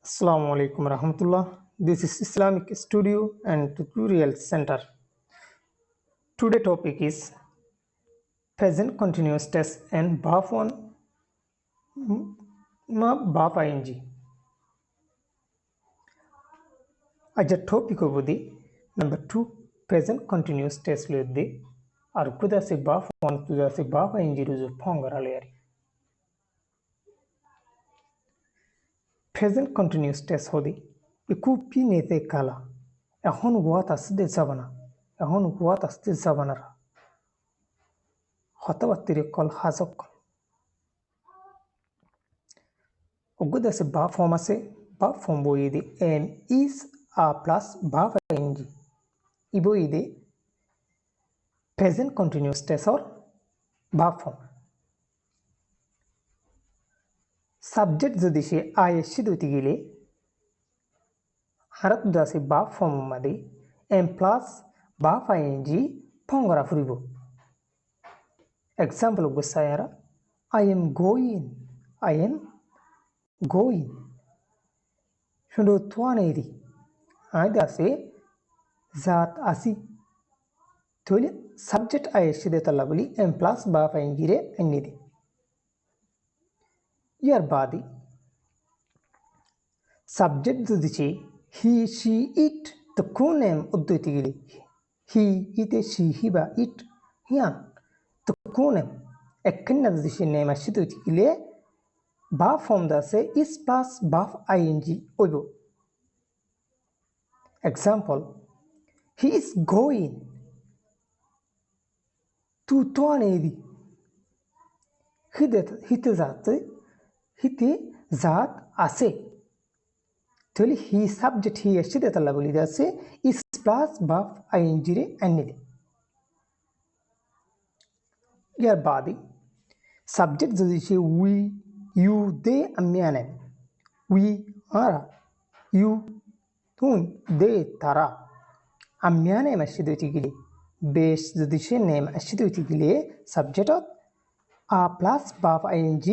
Assalamu alaikum rahmatullah. This is Islamic Studio and Tutorial Center. Today topic is present continuous tense and verb 1 verb ing. Aja topic obudi number 2 present continuous tense lede arkuda se verb 1 tuda se verb ing ruzu pongaralari. Present continuous tense hodi ikupi nete kala এখন ওয়াত আসতে যাব না এখন ওয়াত আসতে যাব না হতবাতিরে call হাজক ওগুদা সে বা form আছে বা ফর্ম বইদে এম ইজ আ প্লাস বা এনজি ইবইদে প্রেজেন্ট কন্টিনিউয়াস টেন্স অর বা ফর্ম সাবজেক্ট যদি সে আই এসে দিতে গেলে harap dasi ba form madi m plus ba ing pongara furibo example go sayara I am going shundo twanedi ai dasi zat asi tole subject I shide talabuli m plus ba ing re annidi your body subject jodi he she it the kunem udditi gili he ite she he ba it hian the kunem ekkenna dishi name ashiduti gile ba form da se is plus ba ing oibo example he is going to toanedi hite zat ase tole he subject he ashide tala boli dase is plus verb ing re annide your body subject jodi she we you they amyane we ara you tun they tara amyane ashide tigile base jodi she name ashide tigile subject of a plus verb ing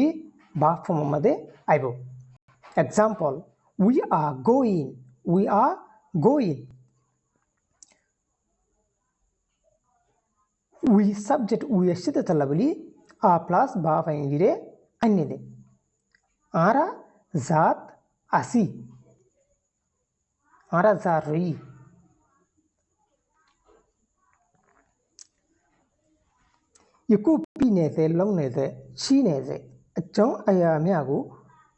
verb form made aibo example we are going we subject we ashide talabili a plus ba ing re annide ara zat asi ara zari yiku pinete longnete chineze achon ayamyago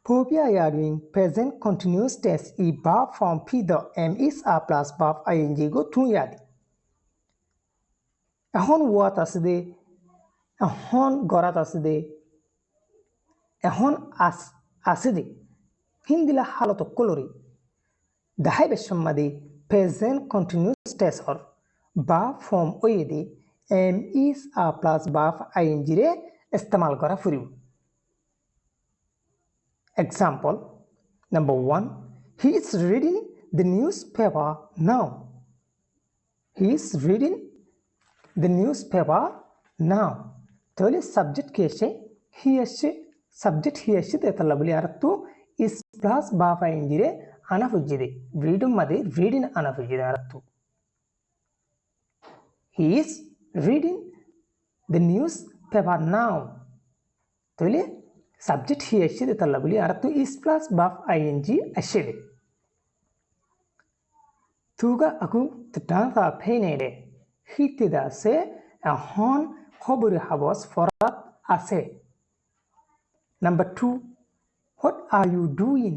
Phobia yadwin present continuous tense e verb form p the m is a plus verb ing go tun yadi এখন ওয়াত আসদে এখন গরাত আসদে এখন আসদে হিন্দিলা হালত কলরি দাহাই বেশমাদি present continuous tense or verb form ওয়েদে m is a plus verb ing রে ইস্তেমাল করা ফুরিব example number 1 he is reading the newspaper now he is reading the newspaper now tole subject keshe he ashe subject he ashe te talabuli artu is plus verb ing re ana fujide reading made reading ana fujide artu he is reading the newspaper now tole subject he ashe te talabuli artu is plus verb ing ashe tuga aku tata phenede hitida se এখন খবরে hubs Farhat আছে number 2 what are you doing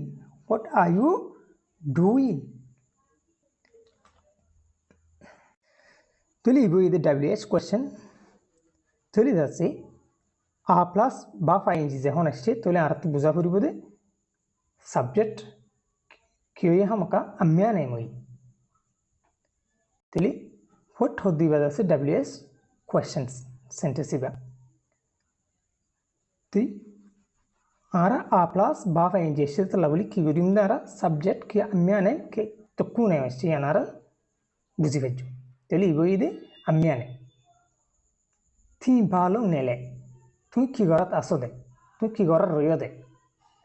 tuli boy the wh question tuli dase a plus verb ing যখন আসছে তলে আরত বুঝা পড়িব দে subject কিয়ে হামকা আম্যা নাই মই তলি what hodi badase ws questions sentence iba ti ara a plus verb ing shirta labuli ki godim dara subject ki amyane ke tokkune messi anara buzi vejju teli iboide amyane ti balo nele tu ki gorat asode tu ki gorar royode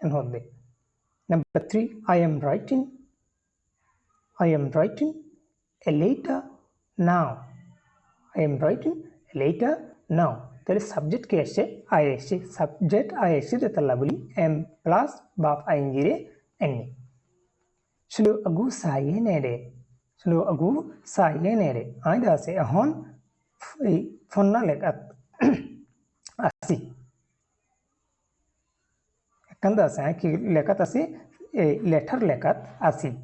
en hodde Number 3, I am writing a letter now. I am writing a letter now. There is subject ke ashe ISC. Subject ISC the talabuli am plus baf ingire any. Shulu agu saye nere. Shulu agu saye nere. Aida se ahon fonna lekat asi. Kanda sa ki lekat asi letter lekat asi.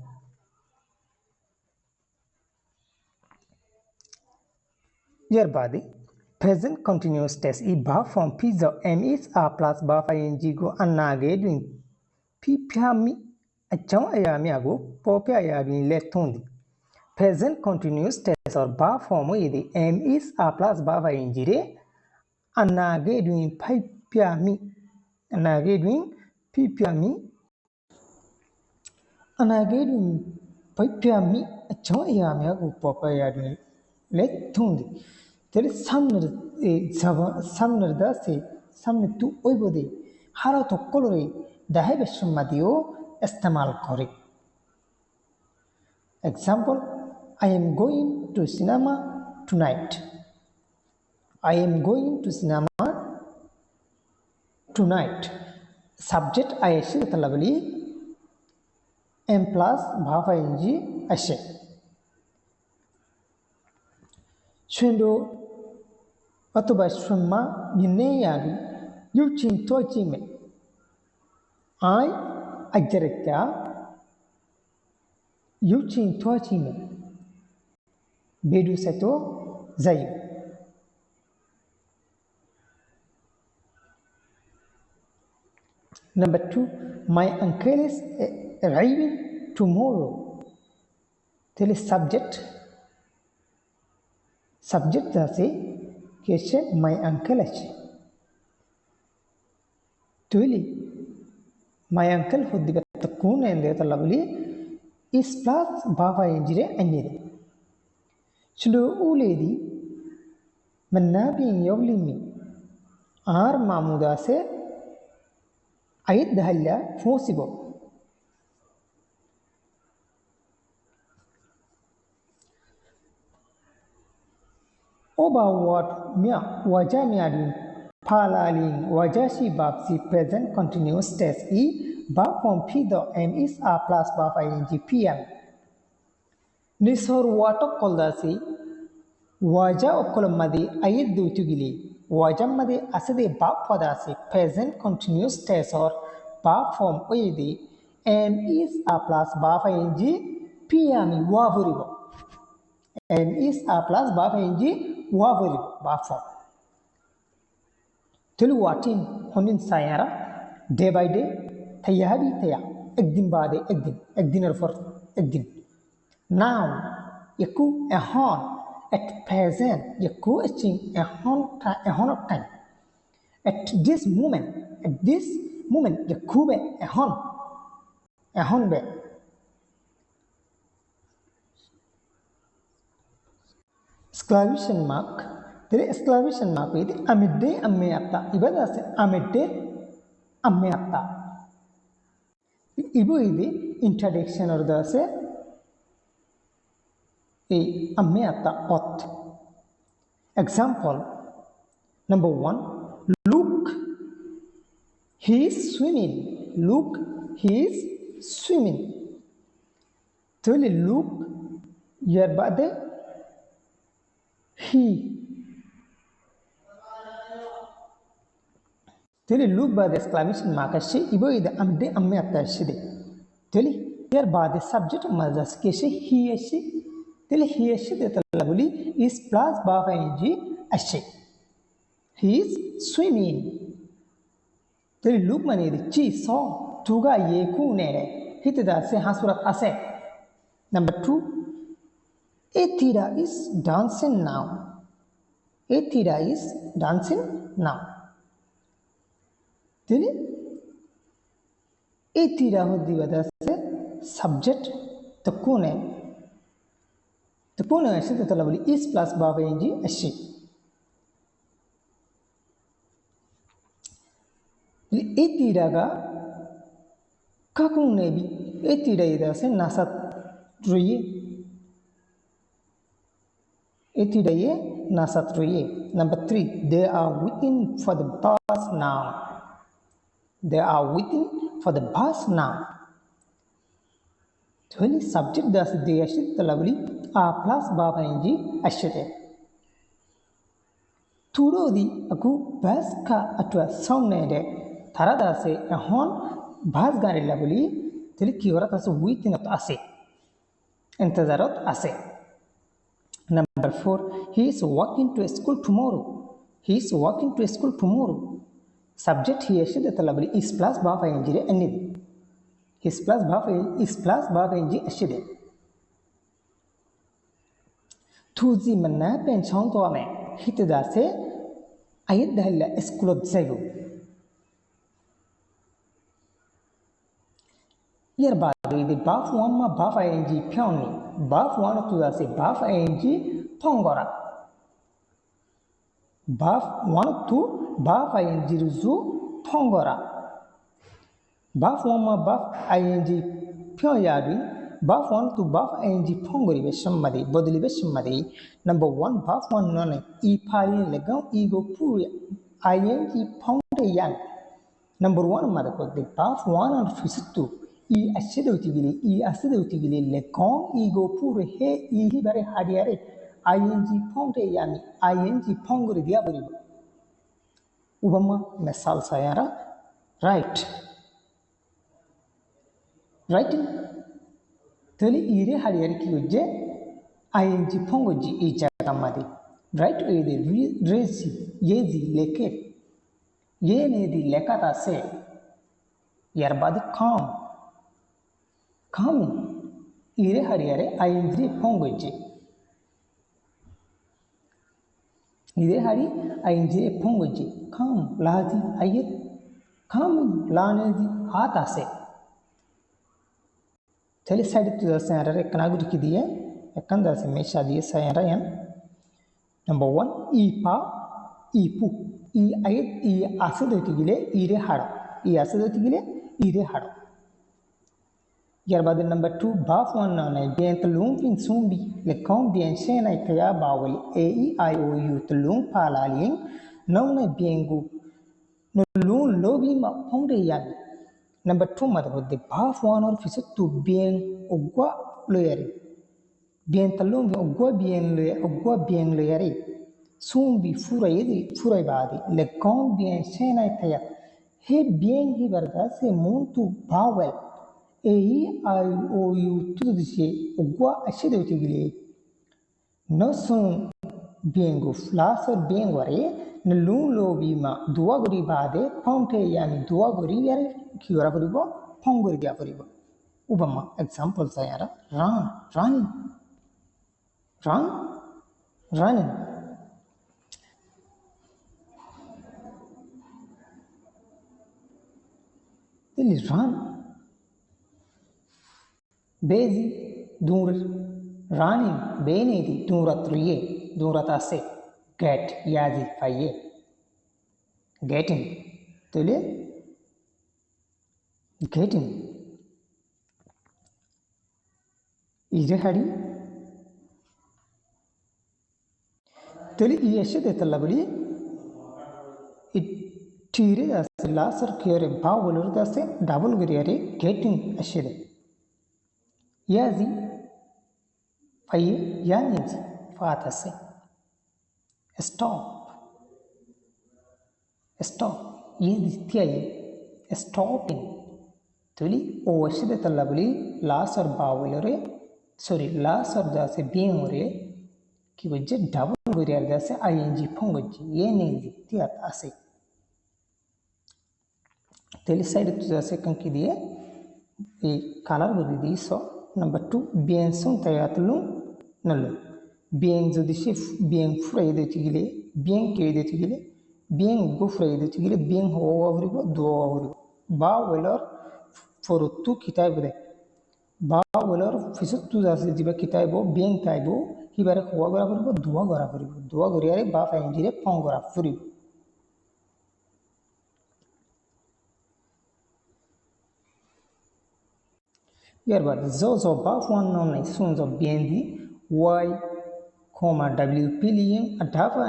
Your body present continuous tense e ba form pizza m is a plus ba ing go anage doing pipami achon ayami ago pope ayabi letundi present continuous tense or ba form idi m is a plus ba ing re anage doing pipami anage doing pipami anage doing pipami achon ayami ago pope ayabi letundi there is samner dase samne tu oibode haro to kolore dahe besmadio istemal kore. Example, I am going to cinema tonight. I am going to cinema tonight. Subject I ashir talabali m plus bhafa ing ashe. Shendo Watuba Shuma Yineyagi Yuchin Tochime I Ajareka Yuchin Tochime Bedu Seto Zayu. Number 2, my uncle is arriving tomorrow. Tell subject say keshe my uncle ache. Tuili my uncle huddiga takuna ende talabli is plus bava injire anyire. Shulu uledi mannabi yawlimi ar mamuda se ayid dahalla fosibo. Oba what mia wajah miadin palalin wajashi babsi present continuous tense e bab form p the m is a plus bab ing pm nisor wato koldasi wajah okolmadi ayid dutugili wajah madi asade bab podasi present continuous tense or bab form oyidi m is a plus bab ing pm wavuribo m is a plus bab ing wavuribo bab form. Tulu watin honin sayara day by day tayabi taya ekdin bade ekdin erfor ekdin. Now yaku ehon at present yaku aching ehon of time at this moment yaku be ehon be exclamation mark. There exclamation mark with amidde ammeatta ibada se amidde ammeatta ibu idi introduction or the se e ammeatta ot. Example number 1, look he is swimming. Look he is swimming. Tuli look yer bade he Tuli look by the exclamation mark ashe ibo ida amde amme atta ashide. Tuli here by the subject mazas keshe he ashe. Tuli he ashe de talabuli is plus ba ing ashe. He is swimming. Tuli look mane the chi saw tuga ye ku nere hitida se hasurat ase. Number 2, Ethira is dancing now. Ethira is dancing now. Then Ethira huddi wada se subject takune ashe to talabuli is plus baba ing ashe. Ethira ga kakung nebi etidai dase nasat ruye etidai nasat ruye. Number 3, they are waiting for the bus now. They are waiting for the bus now. Tuli subject dase they ashit talabli a plus baba inji ashite. Tudodi aku bus ka atwa saunne de taradase ahon bus gari labli tuli kiwarat asu waiting at ase intazarat ase. Number 4, he is walking to school tomorrow. He is walking to school tomorrow. Subject he ashid talabli is plus baba injire anid. His plus baba inji ashide. Tuzi manna pen chong to ame hitida se ayed dahilla school of zaigo. Yer baadu idi baf one ma baf ing pyoni baf one to da se baf ing pongora baf one to baf ing ruzu pongora baf one ma baf ing pyon yadi baf one to baf ing pongori beshammadi bodli beshammadi. Number 1, baf one non e pari legam ego puri ing pongde yan. Number 1 mada ko de baf one and fisitu e ashidautigili e asidautigili lekon ego pure he e hibare hadiare ing pongde yami ing pongori dia bari ubama misal sayara right teli ire hadiare ki ujje ing pongoji e jagamadi right ede resi yezi leke yenedi lekata se yarbadi come ire hadiare ing pongoji ire hari ing pongoji come lazi ayet come lanezi hatase teli side to the sayara ekanagu kidiye ekanda se mesha diye sayara yan. Number 1, ipa ipu e ayet e asidautigile ire hado Yerbad number 2, baf one nana bien talung pin sumbi le kong bien shena kaya bawali a e I o u talung palaling no na bien gu no lung lobi ma pongde yan. Number 2 madabud de baf one or fisu tu bien ogwa loyari bien talung ogwa bien loyari sumbi furai badi le kong bien shena kaya he bien hi barda se muntu bawel a e I o u tudise ogwa ashidautigile no sun bien gu flasor bien ware na lung lobi ma duwa guri bade ponte yani duwa guri yare kiora baribo pongori dia baribo ubama example sayara running Ili run bezi dur running benedi duratruye duratase get yazi faye getting tole getting ije hari tole yeshede talabli tire as lasar kere bawulur dase double guriare getting ashide yazi faye yani fatase stop ye dityaye stopping tuli o ashide talabli lasar bawulure lasar dase bienure ki wajje double guriare dase ing pongoji yene dityat ase teli side to the second ki diye e color bari di so. Number 2, bien son tayatlu nalu bien jodi shif bien frayde tigile bien kede tigile bien go frayde tigile bien ho avrigo do avrigo ba welor for tu kitabe ba welor fisuttu dase jiba kitabo bien taibo hibare ho avrigo duwa gorare ba fainjire pongora furi. ইয়ার বাদে zo ba fuan non nai sun zo bien di y, w pilien adava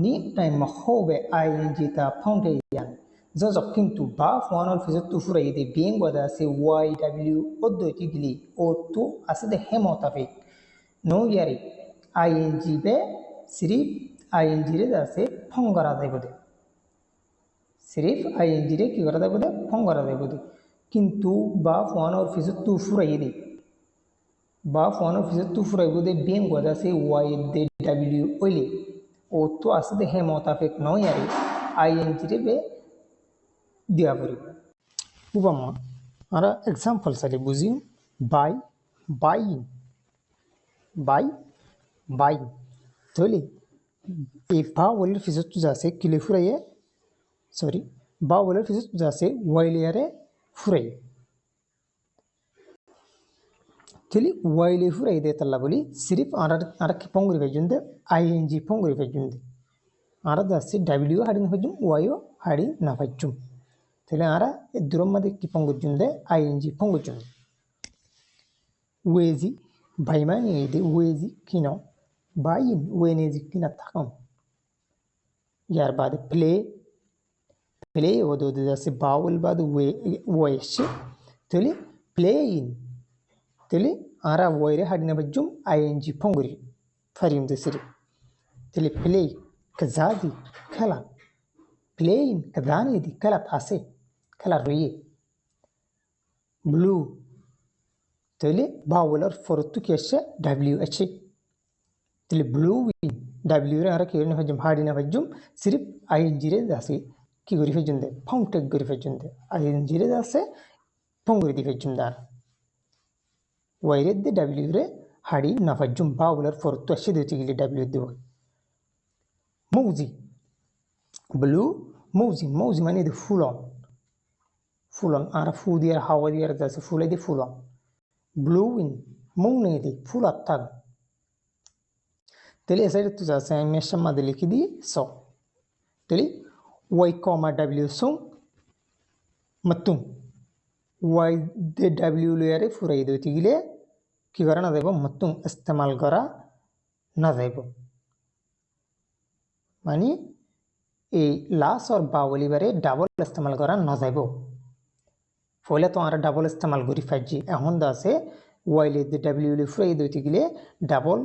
ni atai ma hobe ing ta founde yan zo কিন্তু ba fuan ol fizo tu fura yede bien wada se y w oddo tigli o to asde hemotafik no yari ing be sirif ing re da se phongara dai bode सिर्फ ING रे की करता बोले form करा दे बोले किंतु बा phone और फिर तू फुराई दे बा फोन और फिर तू फुराई बोले बेंग वजह से वाई दे डब्ल्यू ओले ओ तो आसदे है मोताफिक नो यारी आईएनजी रे बे दिया परी उपमा आरा एग्जांपल सारे बुझियो बाय बाइंग बाय बाइंग तोले ए बा वोले फिर तू जासे किले फुराई सॉरी बा वोलर फिजिक्स जासे वाइलियारे फुराई चली वाइले फुराई दे तल्ला बोली सिर्फ आरा की पोंगरी भेजुंदे आईएनजी पोंगरी भेजुंदे आरा दासे डब्ल्यू हाड़ी नफजुम वायो हाड़ी नफजुम चले आरा दुरम मदे की पोंगजुंदे आईएनजी पोंगजुंदे वेजी भाईमानी दे वेजी किनो बाइन वेनेजी किना थाकम यार बाद प्ले प्ले ओदो जैसे बाउल बाद वे वैसे तले प्ले इन तले आरा वैरे हाडिना बज्जुम आईएनजी फोंगरी फरीम दसरी तले प्ले कजादी कला प्ले इन कदानी दी कला थासे कला रुये ब्लू तले बाउलर फरतु केशे डब्ल्यू एच तले ब्लू इन डब्ल्यू रे आरा केरने बज्जुम हाडिना बज्जुम सिर्फ आईएनजी रे दासी की गुरी फेजुंदे फाउंटेक गुरी फेजुंदे आईएनजी रे दासे फोंगरी दी फेजुंदार वायरे दे डब्ल्यू रे हाड़ी नफजुम बाउलर फरतु अशे देती गिली डब्ल्यू दे मौजी ब्लू मौजी मौजी माने दे फुल ऑन आरा फू दिया हवा दिया दासे फुले दे फुल ऑन ब्लू इन मौने दे फुल अत्ताग तेले ऐसा तो जासे मेशम मादे लिखी दी सो तेली y, w sung मत्तुम y दे w लेरे फुराई दो तिगिले की करा ना देबो मत्तुम इस्तेमाल करा ना देबो मानी ए लास और बावली बारे डबल इस्तेमाल करा ना देबो फले तो आरा डबल इस्तेमाल करी फाजी এখন দাসে y ले दे w ले फुराई दो तिगिले डबल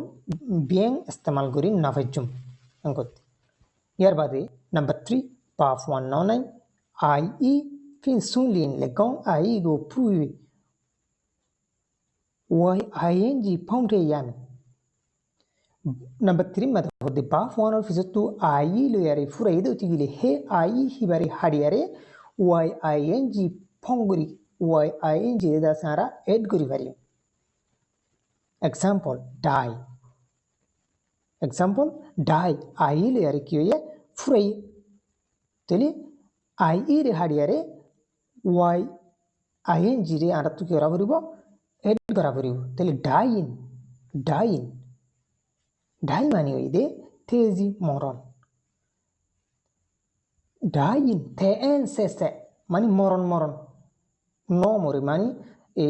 बेंग इस्तेमाल करी ना फाजुम अंगत यार बादे number 3 Paf 199 IE fin sun lin le gong IE go pui y ing pound yam number 3 mad hode Paf 1 or fizu IE lo yare fura ido tigile he IE hibari hadiare y ing ponguri y ing da sara add guri vari example die IE lo yare kiye furai तले आई रे हाड़ियारे Y ING रे आरा तु केरा भरिबो add करा भरिबो तले dine माने होइदे तेजी मरण डाइन तेन सेसे माने मरण नो मोरे माने ए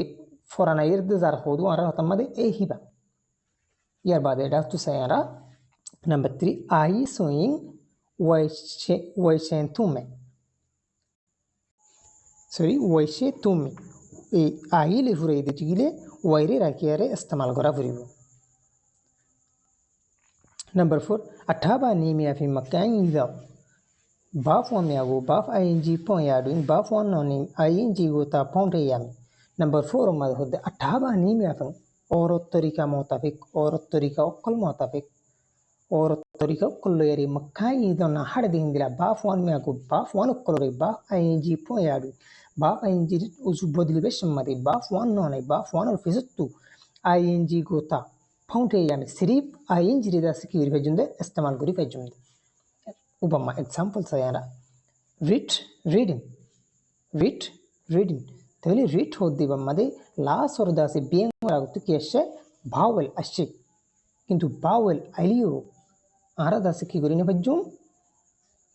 फराना इर्द जार होदु आरा हतमदे ए हिबा यार बाद एडा तु सयारा नंबर 3 आई सोइंग वैशेंतुमे ए आई ले फुरे दे चिगिले वैरे राखियारे इस्तेमाल करा फुरिबो नंबर 4 अठाबा नीमिया फि मकाइन द बाफ वन यागो बाफ आईएनजी पो याडुइन बाफ वन नोनी आईएनजी गोता पौंटे याम नंबर 4 मद होदे अठाबा नीमिया फि और तरीका मुताबिक और तरीका अकल मुताबिक और तरीका कोल्लेरी मक्काई ಇದನ್ನ ಹಡದಿಂದಿಲ್ಲ ಬಾಫ್1 ಮ್ಯಾಗು ಬಾಫ್1 ಕೊಲ್ಲರಿ ಬಾಫ್ ಐಎನ್ಜಿ ಪೋಯಾಡು ಬಾಫ್ ಐಎನ್ಜಿ ಉಸು ಬದಲಿ ಬೆಶಮ್ಮದಿ ಬಾಫ್1 ನೋನೆ ಬಾಫ್1 ಫಿಜತ್ತು ಐಎನ್ಜಿ गोता ಫೌಂಟೆ ಯಾಮಿ ಸಿರಿಫ್ ಐಎನ್ಜಿ ರಿದ ಸಿಕಿರಿ ಫೆಜುಂದೆ ಇಸ್ತೆಮಾಲ್ ಗುರಿ ಫೆಜುಂದೆ उपमा एग्जांपल सयाना रीडिंग तले रीड होद्दी बम्मदे लास और दासे बेंग रागुत्तु केशे बावल अश्शे किंतु बावल अलियो आरा दासे की गुरिने बज्जुम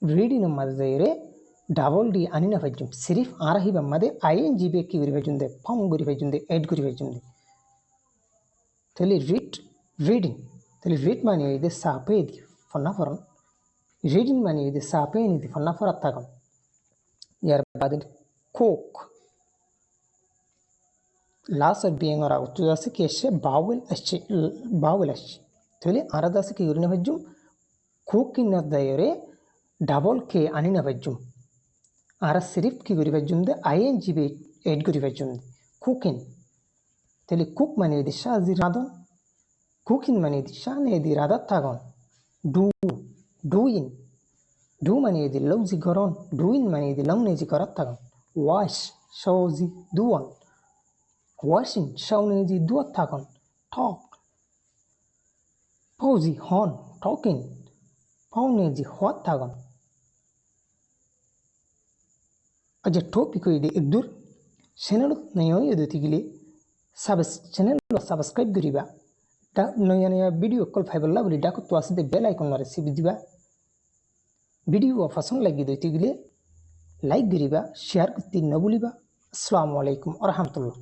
रीडिंग मदजैरे ডাবল ডি আনি না ভাজ্যম সিরিফ আর হিবা মাদে আইএনজি বে কি করি ভাজ্যম দে ফর্ম করি ভাজ্যম দে এড করি ভাজ্যম দে তাহলে রিডিং তাহলে রিড মানে ইদে সাপে দি ফন্না ফরন রিডিং মানে ইদে সাপে নি দি ফন্না ফরাত থাকন ইয়ার বাদে কোক লাস্ট আর বিং আর আউট আছে কি আসছে বাউল আসছে তাহলে আরাদা আছে কি করি না ভাজ্যম কোক কিনা দায়রে ডাবল কে আনি না ভাজ্যম আর সিরিফ কি করি ভাজ্যম দে আইএনজি বে এড করি ভাজ্যম দে কুকিং তাহলে কুক মানে ইদে শাজি রাধন কুকিং মানে ইদে শানে দি রাধাত থাকন ডুইন ডু মানে ইদে লৌজি গরন ডুইন মানে ইদে লংনে জি করাত থাকন ওয়াশ শাওজি দুয়ান ওয়াশিং শাওনে জি দুয়াত থাকন টক পাউজি হন টকিং পাউনে জি হওয়াত থাকন আচ্ছা টপিক হইলে একদূর চ্যানেল নয় এদিকে চ্যানেল সাবস্ক্রাইব করিবা নয়া নয়া ভিডিও কল ফাইবল্লা বলি ডাকো তো আসতে বেল আইকন রেসিপি দিবা ভিডিও পছন্দ লাগি দইতে গেলে লাইক করিবা শেয়ার করতে না ভুলিবা আসসালামু আলাইকুম ওয়া রাহমাতুল্লাহ।